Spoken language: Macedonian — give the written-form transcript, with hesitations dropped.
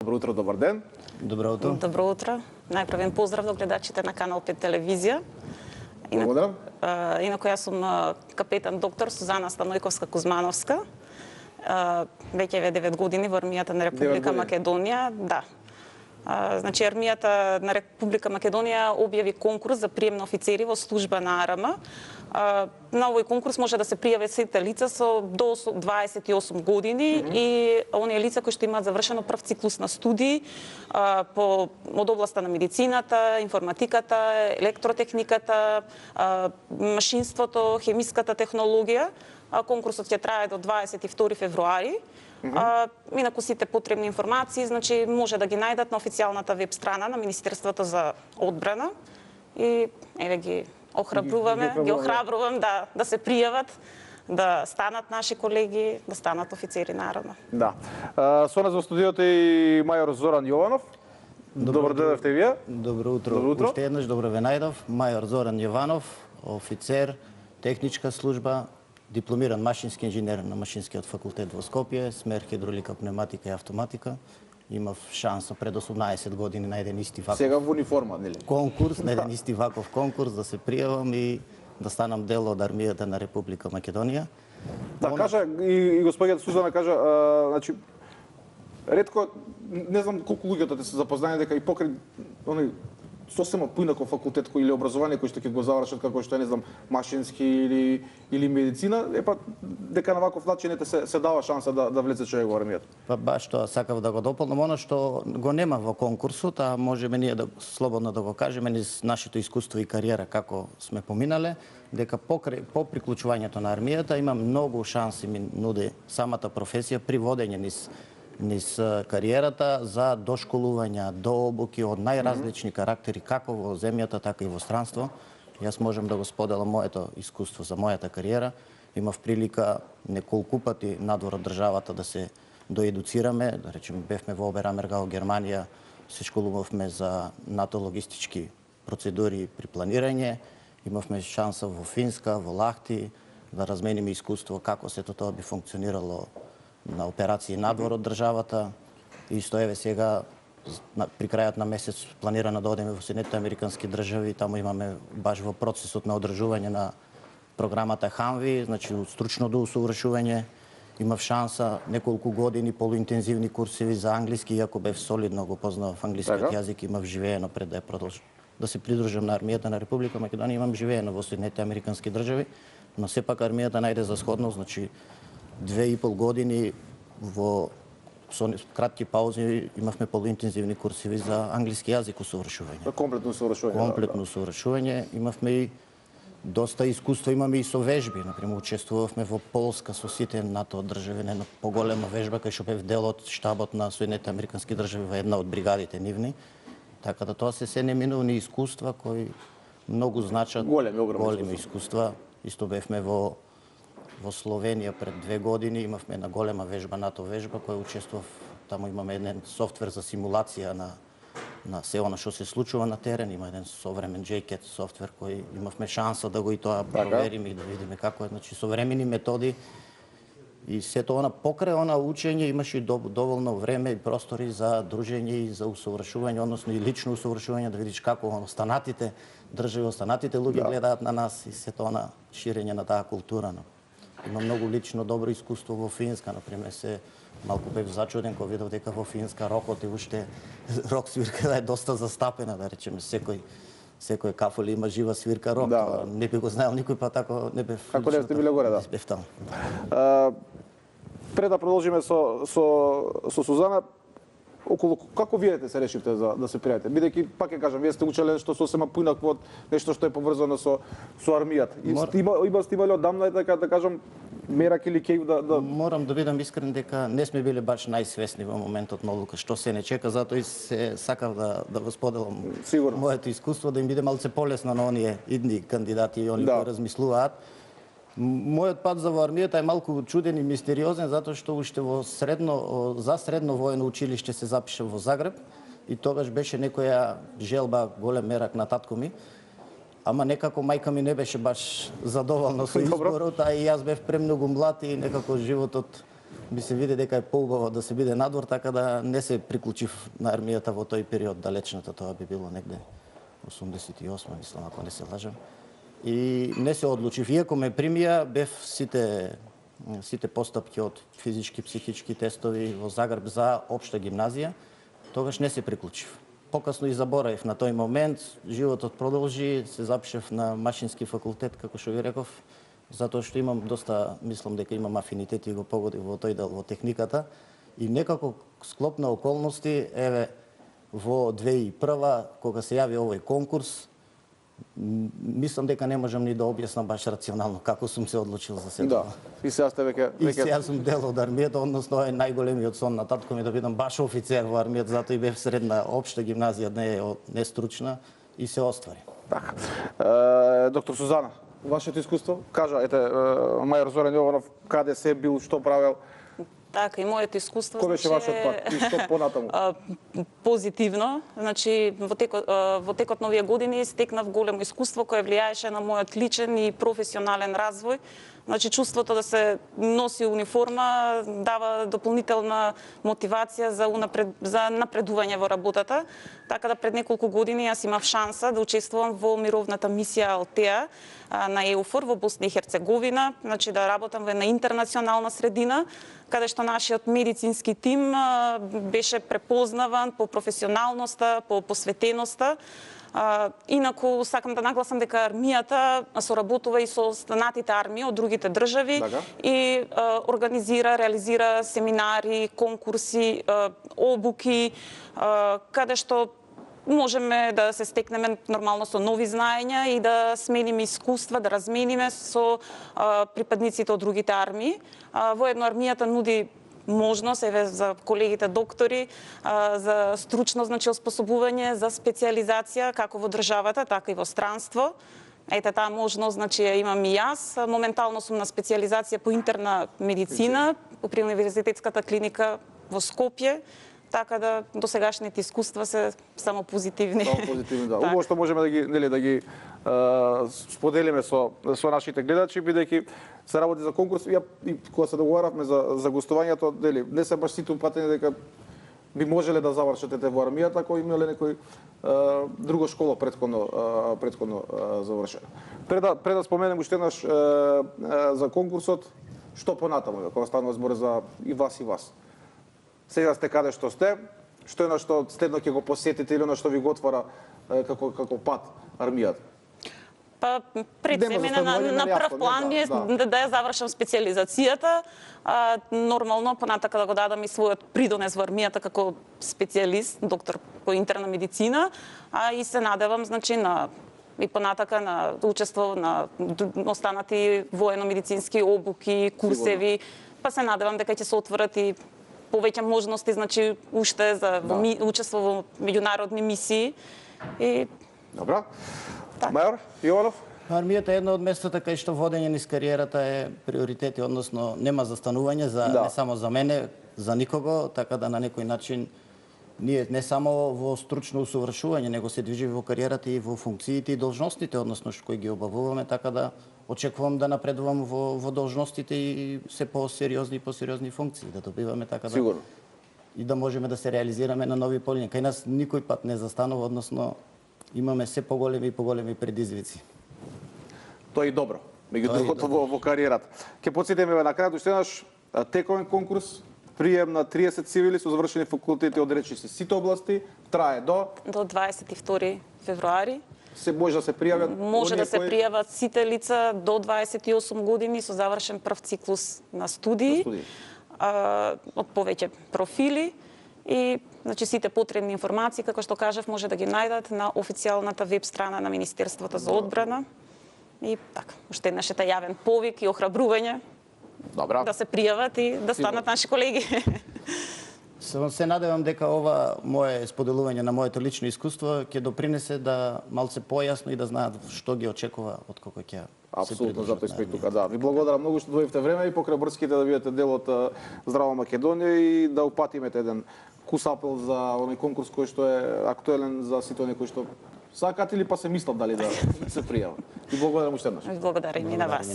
Добро утро, добар ден. Добро утро. Добро утро. Најпрвен поздрав до гледачите на Канал 5 телевизија. Благодарам. Инако јас сум капетан доктор Сузана Станојковска-Кузмановска. Веќе 9 години во армијата на Република Македонија. Да. Значи, армијата на Република Македонија објави конкурс за прием на офицери во служба на АРМ. На овој конкурс може да се пријават сите лица со до 28 години и оние лица кои што имаат завршено прв циклус на студии од областа на медицината, информатиката, електротехниката, машинството, хемиската технологија. Конкурсот ќе трае до 22 февруари. Инаку сите потребни информации, значи, може да ги најдат на официјалната веб страна на Министерството за одбрана. И еве ги охрабрувам да се пријават, да станат наши колеги, да станат офицери на АРМ. Да. Со нас во студиото и мајор Зоран Јованов. Добро дојдовте вие. Добро утро. Уште еднаш добро ве најдов. Мајор Зоран Јованов, офицер, техничка служба, дипломиран машински инженер на Машинскиот факултет во Скопје, смер хидравлика, пневматика и автоматика. Имав шанса пред 18 години на еден исти ваков. Сега во униформа, нели? Конкурс, на еден исти ваков конкурс да се пријавам и да станам дел од армијата на Република Македонија. Да, кажа и господјата Сузана кажа, значи ретко не знам колку луѓето се запознаени дека и покрај оној сосема поинаков факултет или образование кој што ќе го завршат како што не знам машински или медицина, дека на ваков начин се дава шанса да влезе човек во армијата. Па баш тоа сакав да го дополнам, она што го нема во конкурсот, а можеме ние да слободно да го кажеме низ нашето искуство и кариера како сме поминале, дека по приклучувањето на армијата има многу шанси ми нуди самата професија при водење низ кариерата за дошколувања, дообуки од најразлични карактери, како во земјата, така и во странство. Јас можам да го споделам моето искуство за мојата кариера. Имав прилика неколку пати надвор од државата да се доедуцираме, да речеме бевме во Оберамергау, Германија, се школувавме за НАТО логистички процедури при планирање. Имавме шанса во Финска, во Лахти, да размениме искуство како сето тоа би функционирало на операции надвор од државата. Исто еве сега при крајот на месец планирано да одиме во Соединетите Американски држави, таму имаме баш во процесот на одржување на програмата Хамви, значи стручно доусовршување. Имав шанса неколку години полуинтензивни курсеви за англиски, иако бев солидно го познавав англискиот јазик, имав живеено пред да да се придружам на армијата на Република Македонија, имам живеено во Соединетите Американски држави, но сепак армијата најде за сходно, значи 2,5 години со кратки паузи имавме полуинтензивни курсеви за англиски јазик усовршување. Комплетно усовршување. Комплетно усовршување. Имавме и доста искуство, имаме и со вежби. Например, учествувавме во Полска со сите НАТО држави на една поголема вежба кај што бев дел од штабот на Соединетите Американски држави во една од бригадите нивни. Така да тоа се неминувани искуства кои многу значат, големи искуства. Исто бевме во Словенија пред 2 години, имавме една голема вежба, НАТО вежба, која учествував. Таму имаме еден софтвер за симулација на се она што се случува на терен. Има еден современ JCAT софтвер кој имавме шанса да го и тоа провериме и да видиме како е. Значи, современи методи и сето она покрај она учење имаше доволно време и простори за дружење и за усовршување, односно и лично усовршување, да видиш како останатите држави, останатите луѓе гледаат на нас и сето она ширење на таа култура. Има многу лично добро искуство во Финска, например, се малку бев зачуден кога видов дека во Финска рокот и уште рок свирка е доста застапена, да речеме, секој кафоли има жива свирка рок. Не би го знаел никој, па тако не бев. Како не сте биле горе, да. Бев таму. Пред да продолжиме со Сузана, околу како вие се решивте да се пријавите? Бидејќи пак ќе кажам, вие сте учеле што сосема поинакво од нешто што е поврзано со армијата. Сте имале одамна дека да кажам мерак или кеј да Морам да бидам искрен дека не сме биле баш најсвесни во моментот на одлука што се не чека, затоа и се сакав да го споделам моето искуство, да им биде малце полесно на оние идни кандидати и оние кои размислуваат. Мојот пат за во армијата е малку чуден и мистериозен, затоа што уште за средно воено училиште се запишав во Загреб и тогаш беше некоја желба, голем мерак на татко ми. Ама некако мајка ми не беше баш задоволна со изборот, а и јас бев премногу млад и некако животот би се види дека е поубаво да се биде надвор, така да не се приклучив на армијата во тој период далечната, тоа би било негде 88, мислам, ако не се лажам. И не се одлучив. Иако ме примија, бев сите постапки од физички, психички тестови во Загреб за општа гимназија, тогаш не се приклучив. Покасно и заборавив на тој момент, животот продолжи, се запишев на машински факултет, како што ви реков, затоа што имам доста, мислам дека имам афинитет и го погодив во тој дел, во техниката. И некако склоп на околности, еве, во 2001, кога се јави овој конкурс, мислам дека не можам ни да објаснам баш рационално како сум се одлучил за себе. Да, и сега сте веќе... И сега сум дел од армијата, односно е најголемиот сон на татко ми да бидам баш офицер во армијата, затоа и бев средна општа гимназија, не стручна, и се оствари. Така. Доктор Сузана, вашето искуство? Кажа, ете, мајор Зоран Јованов, каде се бил, што правел? Така, и моето искуство... Кој беше вашиот пат и што понатаму? Позитивно. Значи, во текот на овие години стекнав големо искуство кое влијаеше на мојот личен и професионален развој. Значи, чувството да се носи униформа дава дополнителна мотивација за напредување во работата. Така да пред неколку години јас имав шанса да учествувам во мировната мисија Алтеа на ЕУФОР во Босна и Херцеговина, значи да работам во една интернационална средина, каде што нашиот медицински тим беше препознаван по професионалноста, по посветеността. Инаку сакам да нагласам дека армијата соработува и со останатите армии од другите држави и организира, реализира семинари, конкурси, обуки, каде што можеме да се стекнеме нормално со нови знаења и да смениме искуства, да размениме со припадниците од другите армии. Воедно армијата нуди можност, еве за колегите доктори, за стручно, значи, оспособување, за специализација како во државата, така и во странство. Ете, таа можност, значи, ја имам и јас. Моментално сум на специализација по интерна медицина при Универзитетската клиника во Скопје. Така да досегашните искуства се само позитивни. Само позитивни, да. Убаво што можеме да ги споделиме со нашите гледачи, бидејќи се работи за конкурс. И кога се договаравме за гостувањето, не се баш сите упатени дека би можеле да завршите во армијата, ако имале некој друга школа претходно завршена. Пред да споменем уште еднаш за конкурсот, што понатаму, кога станува збор за и вас. Сега сте каде што сте, што е на што следно ќе го посетите или на што ви го отвара како пат армијата? Па пред време на прв план ми е да ја завршам специализацијата, нормално понатака да го дадам и својот придонес во армијата како специјалист, доктор по интерна медицина, и се надевам, значи, и понатака на учество на останати воено-медицински обуки, курсеви, па се надевам дека ќе се отворат и повеќе можности, значи, уште за учество во меѓународни мисии. Добра. Мајор Јованов? Армијата е едно од местата кај што водење низ кариерата е приоритети, односно нема застанување не само за мене, за никого, така да на некој начин ние не само во стручно усовршување, него се движи во кариерата и во функциите и должностите, односно кои ги обавуваме, така да очекувам да напредувам во должностите и се по-сериозни функции, да добиваме, така да... Сигурно. И да можеме да се реализираме на нови полиња. Кај нас никој пат не застанува, односно имаме се поголеми и поголеми предизвици. Тоа е добро, меѓу другото во кариерата. Ќе потсетиме на крајот уште еднаш тековен конкурс, прием на 30 цивили со завршени факултети од речиси сите области, трае до 22 февруари. Се може да се пријават? Може да се пријават сите лица до 28 години со завршен прв циклус на студии, од повеќе профили и, значи, сите потребни информации, како што кажав, може да ги најдат на официјалната веб страна на Министерството за одбрана. И така, уште еднаш е јавен повик и охрабрување да се пријават и да станат наши колеги. Се надевам дека ова мое споделување на моето лично искуство ќе допринесе да малце појасно и да знаат што ги очекува од кога ќе Апсолутно, затоа сме тука, да. Ви благодарам многу што дојдовте време и покрај брските да бидете дел од Здрава Македонија и да упатимете еден кус апел за оној конкурс кој што е актуелен за сите оние кои што сакат или па се мислат дали да се пријават. И благодарам уште еднаш. Благодарам и на вас.